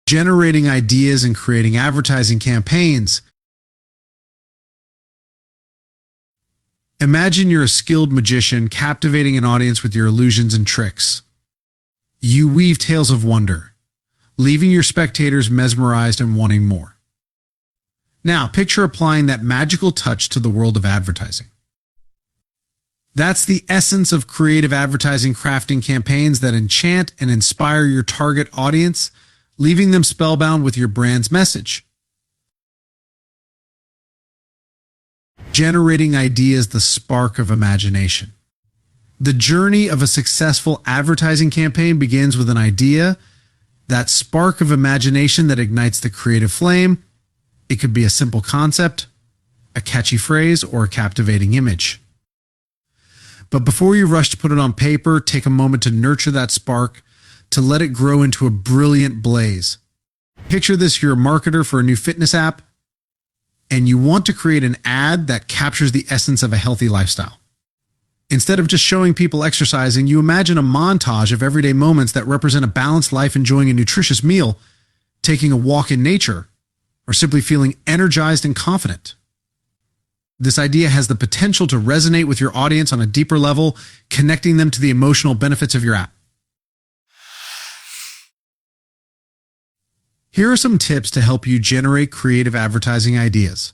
generating ideas and creating advertising campaigns. Imagine you're a skilled magician captivating an audience with your illusions and tricks. You weave tales of wonder, leaving your spectators mesmerized and wanting more. Now, picture applying that magical touch to the world of advertising. That's the essence of creative advertising, crafting campaigns that enchant and inspire your target audience, leaving them spellbound with your brand's message. Generating ideas, the spark of imagination. The journey of a successful advertising campaign begins with an idea, that spark of imagination that ignites the creative flame. It could be a simple concept, a catchy phrase, or a captivating image. But before you rush to put it on paper, take a moment to nurture that spark, to let it grow into a brilliant blaze. Picture this, you're a marketer for a new fitness app, and you want to create an ad that captures the essence of a healthy lifestyle. Instead of just showing people exercising, you imagine a montage of everyday moments that represent a balanced life, enjoying a nutritious meal, taking a walk in nature, or simply feeling energized and confident. This idea has the potential to resonate with your audience on a deeper level, connecting them to the emotional benefits of your app. Here are some tips to help you generate creative advertising ideas.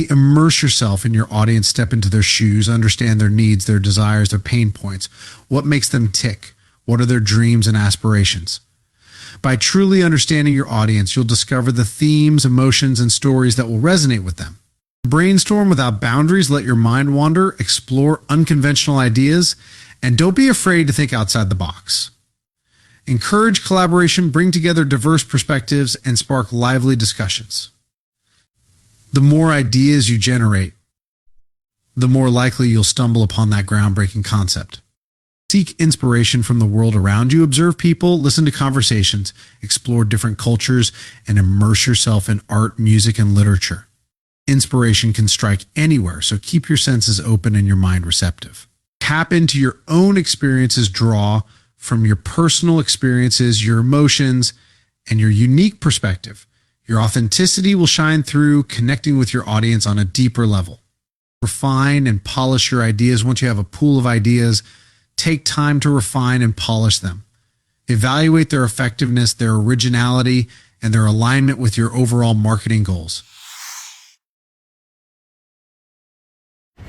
Immerse yourself in your audience, step into their shoes, understand their needs, their desires, their pain points. What makes them tick? What are their dreams and aspirations? By truly understanding your audience, you'll discover the themes, emotions, and stories that will resonate with them. Brainstorm without boundaries, let your mind wander, explore unconventional ideas, and don't be afraid to think outside the box. Encourage collaboration, bring together diverse perspectives, and spark lively discussions. The more ideas you generate, the more likely you'll stumble upon that groundbreaking concept. Seek inspiration from the world around you, observe people, listen to conversations, explore different cultures, and immerse yourself in art, music, and literature. Inspiration can strike anywhere, so keep your senses open and your mind receptive. Tap into your own experiences, draw from your personal experiences, your emotions, and your unique perspective. Your authenticity will shine through, connecting with your audience on a deeper level. Refine and polish your ideas. Once you have a pool of ideas, take time to refine and polish them. Evaluate their effectiveness, their originality, and their alignment with your overall marketing goals.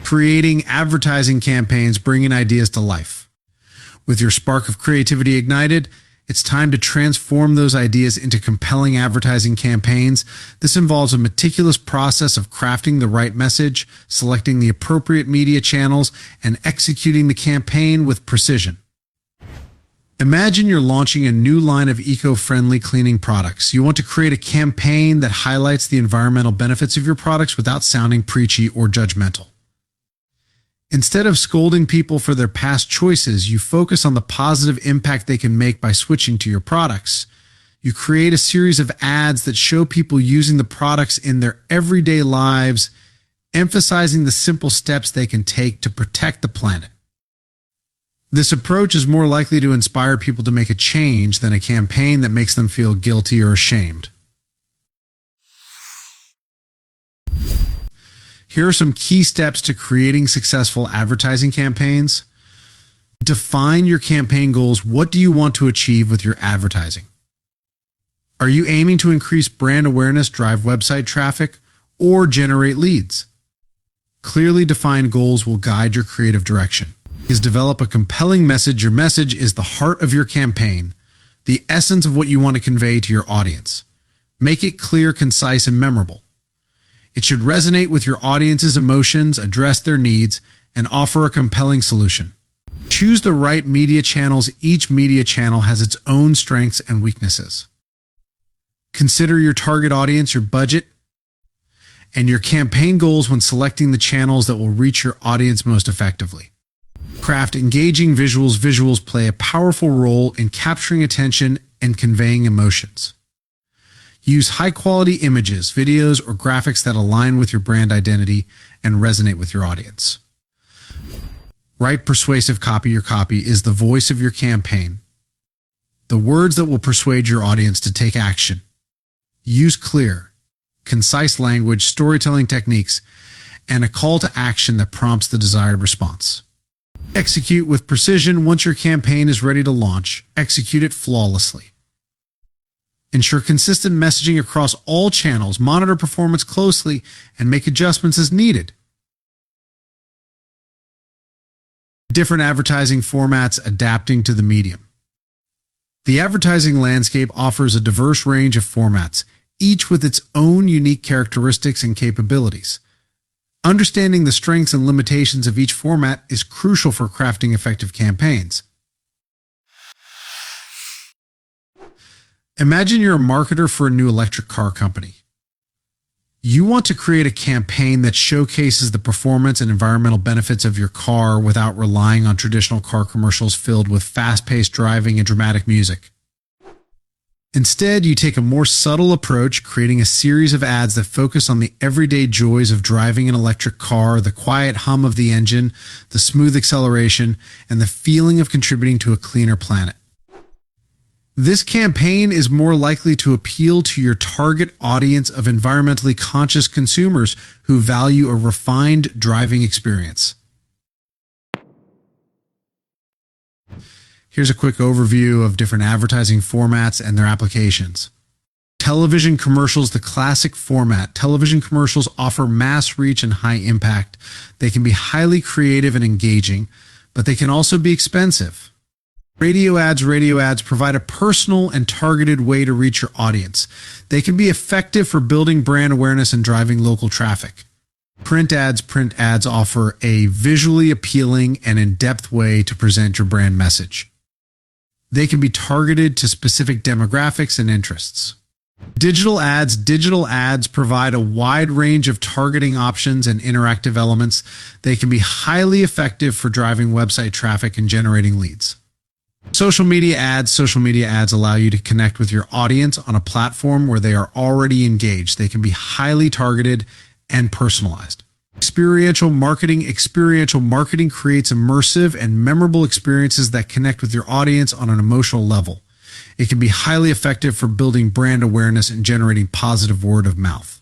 Creating advertising campaigns, bringing ideas to life. With your spark of creativity ignited, it's time to transform those ideas into compelling advertising campaigns. This involves a meticulous process of crafting the right message, selecting the appropriate media channels, and executing the campaign with precision. Imagine you're launching a new line of eco-friendly cleaning products. You want to create a campaign that highlights the environmental benefits of your products without sounding preachy or judgmental. Instead of scolding people for their past choices, you focus on the positive impact they can make by switching to your products. You create a series of ads that show people using the products in their everyday lives, emphasizing the simple steps they can take to protect the planet. This approach is more likely to inspire people to make a change than a campaign that makes them feel guilty or ashamed. Here are some key steps to creating successful advertising campaigns. Define your campaign goals. What do you want to achieve with your advertising? Are you aiming to increase brand awareness, drive website traffic, or generate leads? Clearly defined goals will guide your creative direction. Develop a compelling message. Your message is the heart of your campaign, the essence of what you want to convey to your audience. Make it clear, concise, and memorable. It should resonate with your audience's emotions, address their needs, and offer a compelling solution. Choose the right media channels. Each media channel has its own strengths and weaknesses. Consider your target audience, your budget, and your campaign goals when selecting the channels that will reach your audience most effectively. Craft engaging visuals. Visuals play a powerful role in capturing attention and conveying emotions. Use high-quality images, videos, or graphics that align with your brand identity and resonate with your audience. Write persuasive copy. Your copy is the voice of your campaign. The words that will persuade your audience to take action. Use clear, concise language, storytelling techniques, and a call to action that prompts the desired response. Execute with precision. Once your campaign is ready to launch, execute it flawlessly. Ensure consistent messaging across all channels, monitor performance closely, and make adjustments as needed. Different advertising formats adapting to the medium. The advertising landscape offers a diverse range of formats, each with its own unique characteristics and capabilities. Understanding the strengths and limitations of each format is crucial for crafting effective campaigns. Imagine you're a marketer for a new electric car company. You want to create a campaign that showcases the performance and environmental benefits of your car without relying on traditional car commercials filled with fast-paced driving and dramatic music. Instead, you take a more subtle approach, creating a series of ads that focus on the everyday joys of driving an electric car, the quiet hum of the engine, the smooth acceleration, and the feeling of contributing to a cleaner planet. This campaign is more likely to appeal to your target audience of environmentally conscious consumers who value a refined driving experience. Here's a quick overview of different advertising formats and their applications. Television commercials, the classic format. Television commercials offer mass reach and high impact. They can be highly creative and engaging, but they can also be expensive. Radio ads provide a personal and targeted way to reach your audience. They can be effective for building brand awareness and driving local traffic. Print ads offer a visually appealing and in-depth way to present your brand message. They can be targeted to specific demographics and interests. Digital ads provide a wide range of targeting options and interactive elements. They can be highly effective for driving website traffic and generating leads. Social media ads allow you to connect with your audience on a platform where they are already engaged. They can be highly targeted and personalized. Experiential marketing creates immersive and memorable experiences that connect with your audience on an emotional level. It can be highly effective for building brand awareness and generating positive word of mouth.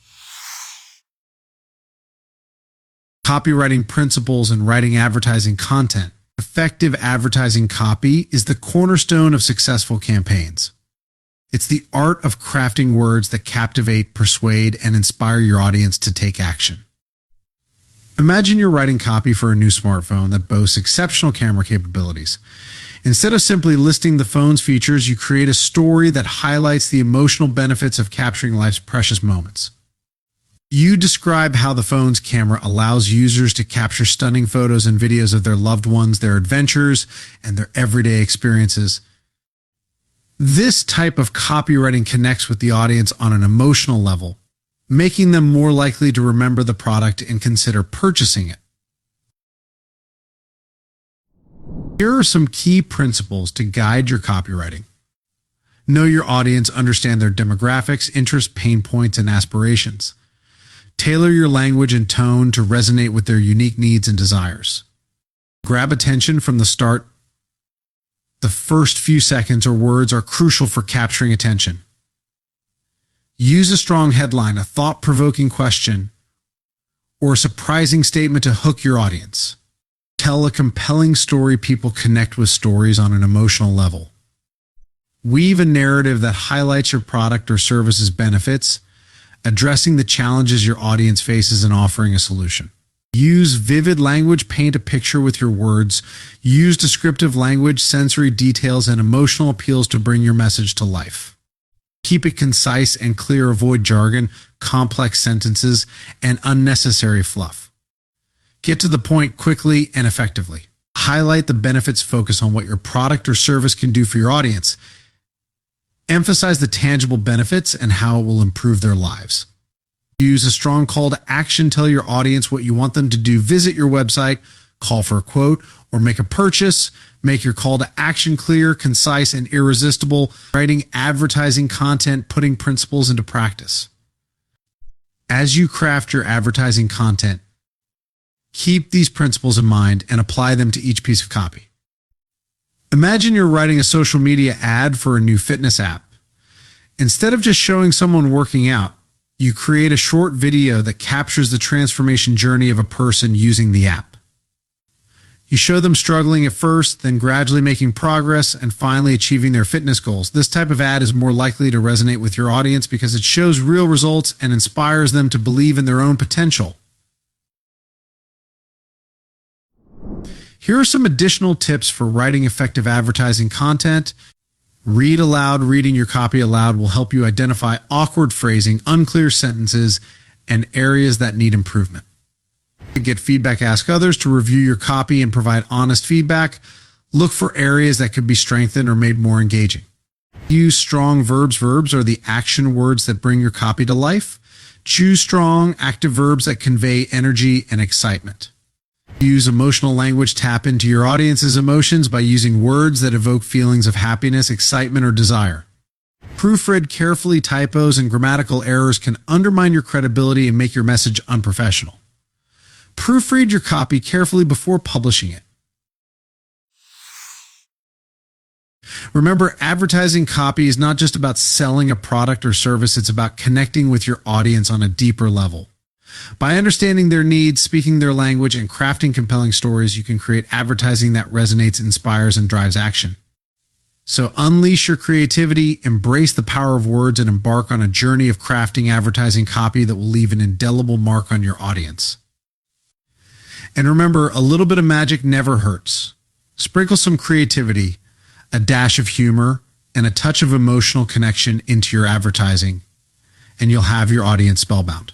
Copywriting principles and writing advertising content. Effective advertising copy is the cornerstone of successful campaigns. It's the art of crafting words that captivate, persuade, and inspire your audience to take action. Imagine you're writing copy for a new smartphone that boasts exceptional camera capabilities. Instead of simply listing the phone's features, you create a story that highlights the emotional benefits of capturing life's precious moments. You describe how the phone's camera allows users to capture stunning photos and videos of their loved ones, their adventures, and their everyday experiences. This type of copywriting connects with the audience on an emotional level, making them more likely to remember the product and consider purchasing it. Here are some key principles to guide your copywriting. Know your audience, understand their demographics, interests, pain points, and aspirations. Tailor your language and tone to resonate with their unique needs and desires. Grab attention from the start. The first few seconds or words are crucial for capturing attention. Use a strong headline, a thought-provoking question, or a surprising statement to hook your audience. Tell a compelling story. People connect with stories on an emotional level. Weave a narrative that highlights your product or service's benefits, addressing the challenges your audience faces and offering a solution. Use vivid language, paint a picture with your words. Use descriptive language, sensory details, and emotional appeals to bring your message to life. Keep it concise and clear. Avoid jargon, complex sentences, and unnecessary fluff. Get to the point quickly and effectively. Highlight the benefits, focus on what your product or service can do for your audience. Emphasize the tangible benefits and how it will improve their lives. Use a strong call to action. Tell your audience what you want them to do. Visit your website, call for a quote, or make a purchase. Make your call to action clear, concise, and irresistible. Writing advertising content, putting principles into practice. As you craft your advertising content, keep these principles in mind and apply them to each piece of copy. Imagine you're writing a social media ad for a new fitness app. Instead of just showing someone working out, you create a short video that captures the transformation journey of a person using the app. You show them struggling at first, then gradually making progress, and finally achieving their fitness goals. This type of ad is more likely to resonate with your audience because it shows real results and inspires them to believe in their own potential. Here are some additional tips for writing effective advertising content. Read aloud. Reading your copy aloud will help you identify awkward phrasing, unclear sentences, and areas that need improvement. Get feedback. Ask others to review your copy and provide honest feedback. Look for areas that could be strengthened or made more engaging. Use strong verbs. Verbs are the action words that bring your copy to life. Choose strong, active verbs that convey energy and excitement. Use emotional language. Tap into your audience's emotions by using words that evoke feelings of happiness, excitement, or desire. Proofread carefully. Typos and grammatical errors can undermine your credibility and make your message unprofessional. Proofread your copy carefully before publishing it. Remember, advertising copy is not just about selling a product or service, it's about connecting with your audience on a deeper level. By understanding their needs, speaking their language, and crafting compelling stories, you can create advertising that resonates, inspires, and drives action. So unleash your creativity, embrace the power of words, and embark on a journey of crafting advertising copy that will leave an indelible mark on your audience. And remember, a little bit of magic never hurts. Sprinkle some creativity, a dash of humor, and a touch of emotional connection into your advertising, and you'll have your audience spellbound.